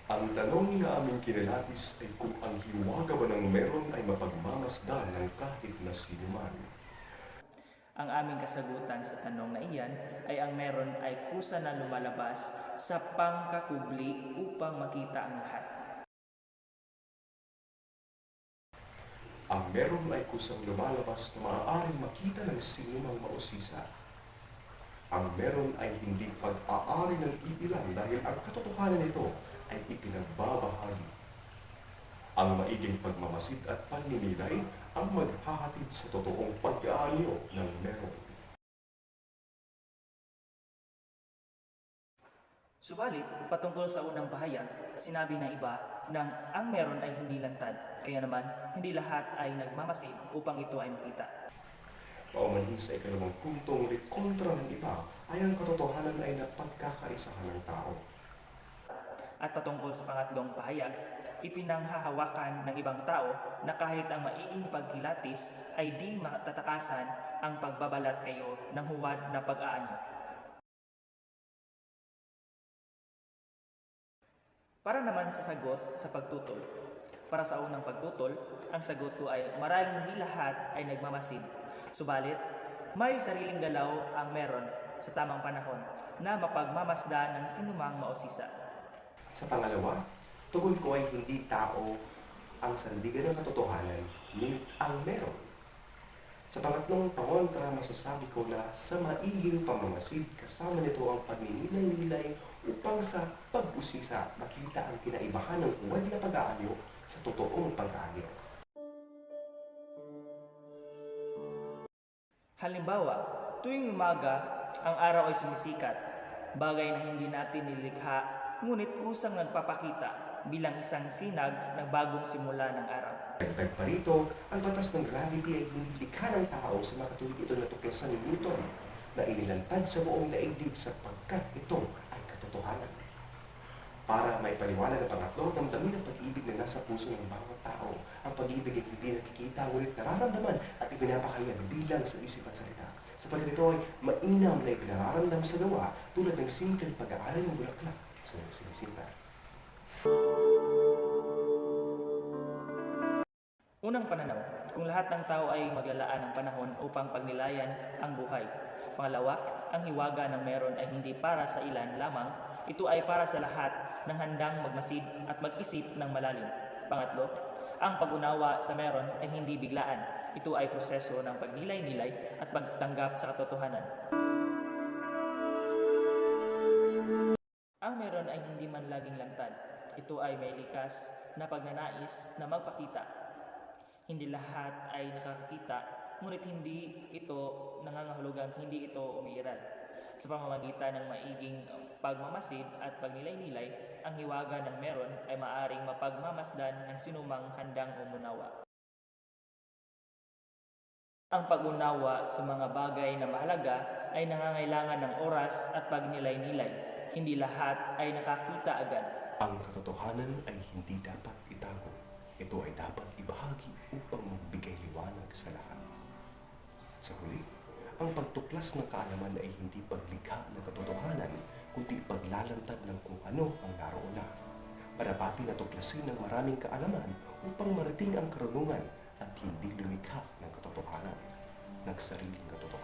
Ang tanong na aming kinalatis ay kung ang hiwaga ba ng meron ay mapagmamasdan ng kahit na sino man. Ang aming kasagutan sa tanong na iyan ay ang meron ay kusa na lumalabas sa pangkakubli upang makita ang lahat. Ang meron ay kusang lumalabas na maaaring makita ng sino mang mausisa. Ang meron ay hindi pag-aari ng iilan dahil ang katotohanan nito ay ipinagbabahagi. Ang maiging pagmamasid at paninilay ang maghahatid sa totoong pag-aalyo ng meron. Subalit, patungkol sa unang pahayag, sinabi ng iba nang ang meron ay hindi lantad, kaya naman hindi lahat ay nagmamasid upang ito ay makita. Paumanhin sa ikalawang puntong kontra ng iba ay ang katotohanan ay napagkakaisahan ng tao. At patungkol sa pangatlong pahayag, ipinanghahawakan ng ibang tao na kahit ang maiging pagkilatis ay di matatakasan ang pagbabalat kayo ng huwad na pag-aanyo. Para naman sa sagot sa pagtutol. Para sa unang pagtutol, ang sagot ko ay marahil hindi lahat ay nagmamasid. Subalit, may sariling galaw ang meron sa tamang panahon na mapagmamasdan ng sinumang mausisa. Sa pangalawa, tugon ko ay hindi tao ang sandigan ng katotohanan, ngunit ang meron. Sa pangatlong pangontra, masasabi ko na sa maiging pamamasid, kasama nito ang pagninilay-nilay upang sa pag-usisa makita ang kinaibahan ng huwad na pag-aalyo sa totoong pag-aalyo. Halimbawa, tuwing umaga, ang araw ay sumisikat, bagay na hindi natin nilikha, ngunit kusang nagpapakita bilang isang sinag ng bagong simula ng araw. Dagdag pa rito, ang batas ng gravity ay hindi likha ng tao sa makatuwid ito na tuklasan ni Newton na inilantad sa buong daigdig sapagkat ito ay katotohanan. Para may paliwanag ng pangatlo, damdamin ang pag-ibig na nasa puso ng bawat tao. Ang pag-ibig ay hindi nakikita, ngunit nararamdaman at ipinapahayag bilang sa isip at salita. Sapagkat ito ay mainam na ipinararamdam sa gawa tulad ng simpleng pag-aaral ng bulaklak sa sinisinta. Unang pananaw, kung lahat ng tao ay maglalaan ng panahon upang pagnilayan ang buhay. Pangalawa, ang hiwaga ng meron ay hindi para sa ilan lamang, ito ay para sa lahat ng handang magmasid at mag-isip ng malalim. Pangatlo, ang pag-unawa sa meron ay hindi biglaan, ito ay proseso ng pagnilay-nilay at pagtanggap sa katotohanan. Ang meron ay hindi man laging lantad, ito ay may likas na pagnanais na magpakita. Hindi lahat ay nakakakita, ngunit hindi ito nangangahulugang hindi ito umiiral. Sa pamamagitan ng maiging pagmamasid at pagnilay-nilay, ang hiwaga ng meron ay maaring mapagmamasdan ng sinumang handang umunawa. Ang pag-unawa sa mga bagay na mahalaga ay nangangailangan ng oras at pagnilay-nilay. Hindi lahat ay nakakita agad. Ang katotohanan ay hindi dapat itago. Ito ay dapat ibahagi upang magbigay liwanag sa lahat. Sa huli, ang pagtuklas ng kaalaman ay hindi paglikha ng katotohanan, kundi paglalantad ng kung ano ang naroon na. Marapati na tuklasin ng maraming kaalaman upang marating ang karunungan at hindi lumikha ng katotohanan, ng sariling katotohanan.